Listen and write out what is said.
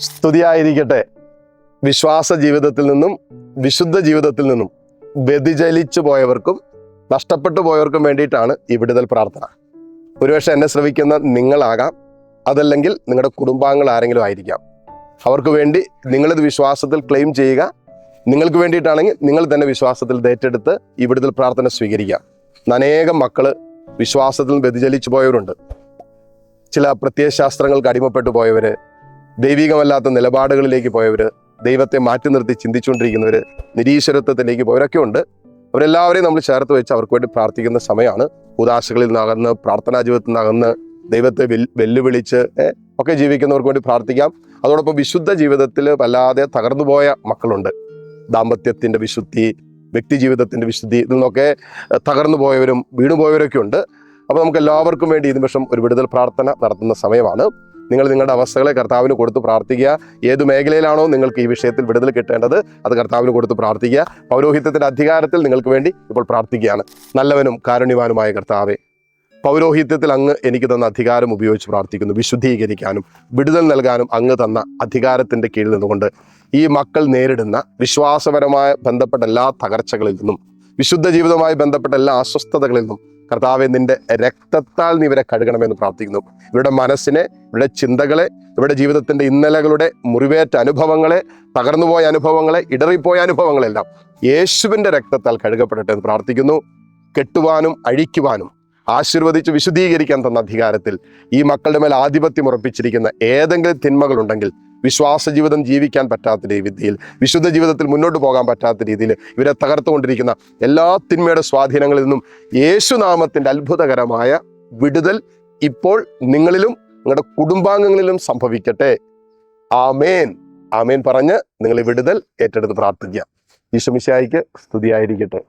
സ്തുതിയായിരിക്കട്ടെ. വിശ്വാസ ജീവിതത്തിൽ നിന്നും വിശുദ്ധ ജീവിതത്തിൽ നിന്നും വ്യതിചലിച്ചു പോയവർക്കും നഷ്ടപ്പെട്ടു പോയവർക്കും വേണ്ടിയിട്ടാണ് ഈ വിടുതൽ പ്രാർത്ഥന. ഒരുപക്ഷെ എന്നെ ശ്രവിക്കുന്ന നിങ്ങളാകാം, അതല്ലെങ്കിൽ നിങ്ങളുടെ കുടുംബാംഗങ്ങൾ ആരെങ്കിലും ആയിരിക്കാം. അവർക്ക് വേണ്ടി നിങ്ങളിത് വിശ്വാസത്തിൽ ക്ലെയിം ചെയ്യുക. നിങ്ങൾക്ക് വേണ്ടിയിട്ടാണെങ്കിൽ നിങ്ങൾ തന്നെ വിശ്വാസത്തിൽ ഏറ്റെടുത്ത് ഈ വിടുതൽ പ്രാർത്ഥന സ്വീകരിക്കുക. അനേകം മക്കള് വിശ്വാസത്തിൽ വ്യതിചലിച്ചു പോയവരുണ്ട്. ചില പ്രത്യയശാസ്ത്രങ്ങൾക്ക് അടിമപ്പെട്ടു പോയവര്, ദൈവികമല്ലാത്ത നിലപാടുകളിലേക്ക് പോയവര്, ദൈവത്തെ മാറ്റി നിർത്തി ചിന്തിച്ചുകൊണ്ടിരിക്കുന്നവര്, നിരീശ്വരത്വത്തിലേക്ക് പോയവരൊക്കെ ഉണ്ട്. അവരെല്ലാവരെയും നമ്മൾ ചേർത്ത് വെച്ച് അവർക്ക് വേണ്ടി പ്രാർത്ഥിക്കുന്ന സമയമാണ്. ഉദാശകളിൽ നിന്നകന്ന്, പ്രാർത്ഥനാ ജീവിതത്തിൽ നിന്നകന്ന്, ദൈവത്തെ വെല്ലുവിളിച്ച് ഒക്കെ ജീവിക്കുന്നവർക്ക് വേണ്ടി പ്രാർത്ഥിക്കാം. അതോടൊപ്പം വിശുദ്ധ ജീവിതത്തിൽ വല്ലാതെ തകർന്നുപോയ മക്കളുണ്ട്. ദാമ്പത്യത്തിന്റെ വിശുദ്ധി, വ്യക്തി ജീവിതത്തിന്റെ വിശുദ്ധി, ഇതിൽ നിന്നൊക്കെ തകർന്നു പോയവരും വീണുപോയവരൊക്കെ ഉണ്ട്. അപ്പോൾ നമുക്ക് എല്ലാവർക്കും വേണ്ടി ഈ നിമിഷം ഒരു വിടുതൽ പ്രാർത്ഥന നടത്തുന്ന സമയമാണ്. നിങ്ങൾ നിങ്ങളുടെ അവസ്ഥകളെ കർത്താവിന് കൊടുത്ത് പ്രാർത്ഥിക്കുക. ഏത് മേഖലയിലാണോ നിങ്ങൾക്ക് ഈ വിഷയത്തിൽ വിടുതൽ കിട്ടേണ്ടത് അത് കർത്താവിന് കൊടുത്ത് പ്രാർത്ഥിക്കുക. പൗരോഹിത്യത്തിന്റെ അധികാരത്തിൽ നിങ്ങൾക്ക് വേണ്ടി ഇപ്പോൾ പ്രാർത്ഥിക്കുകയാണ്. നല്ലവനും കാരുണ്യവാനുമായ കർത്താവേ, പൗരോഹിത്യത്തിൽ അങ്ങ് എനിക്ക് തന്ന അധികാരം ഉപയോഗിച്ച് പ്രാർത്ഥിക്കുന്നു. വിശുദ്ധീകരിക്കാനും വിടുതൽ നൽകാനും അങ്ങ് തന്ന അധികാരത്തിന്റെ കീഴിൽ നിന്നുകൊണ്ട് ഈ മക്കൾ നേരിടുന്ന വിശ്വാസപരമായ ബന്ധപ്പെട്ട എല്ലാ തകർച്ചകളിൽ നിന്നും, വിശുദ്ധ ജീവിതവുമായി ബന്ധപ്പെട്ട എല്ലാ അസ്വസ്ഥതകളിൽ നിന്നും കർത്താവെ, നിന്റെ രക്തത്താൽ നീ ഇവരെ കഴുകണമെന്ന് പ്രാർത്ഥിക്കുന്നു. ഇവരുടെ മനസ്സിനെ, ഇവരുടെ ചിന്തകളെ, ഇവരുടെ ജീവിതത്തിന്റെ ഇന്നലകളുടെ മുറിവേറ്റ അനുഭവങ്ങളെ, തകർന്നുപോയ അനുഭവങ്ങളെ, ഇടറിപ്പോയ അനുഭവങ്ങളെല്ലാം യേശുവിന്റെ രക്തത്താൽ കഴുകപ്പെടട്ടെ എന്ന് പ്രാർത്ഥിക്കുന്നു. കെട്ടുവാനും അഴിക്കുവാനും ആശീർവദിച്ച് വിശുദ്ധീകരിക്കാൻ തന്ന അധികാരത്തിൽ ഈ മക്കളുടെ മേൽ ആധിപത്യം ഉറപ്പിച്ചിരിക്കുന്ന ഏതെങ്കിലും തിന്മകളുണ്ടെങ്കിൽ, വിശ്വാസ ജീവിതം ജീവിക്കാൻ പറ്റാത്ത രീതിയിൽ, വിശുദ്ധ ജീവിതത്തിൽ മുന്നോട്ട് പോകാൻ പറ്റാത്ത രീതിയിൽ ഇവരെ തകർത്തുകൊണ്ടിരിക്കുന്ന എല്ലാ തിന്മയുടെ സ്വാധീനങ്ങളിൽ നിന്നും യേശുനാമത്തിന്റെ അത്ഭുതകരമായ വിടുതൽ ഇപ്പോൾ നിങ്ങളിലും നിങ്ങളുടെ കുടുംബാംഗങ്ങളിലും സംഭവിക്കട്ടെ. ആമേൻ, ആമേൻ പറഞ്ഞ് നിങ്ങൾ ഈ വിടുതൽ ഏറ്റെടുത്ത് പ്രാർത്ഥിക്കുക. ഈശോ മിശിഹായ്ക്ക് സ്തുതിയായിരിക്കട്ടെ.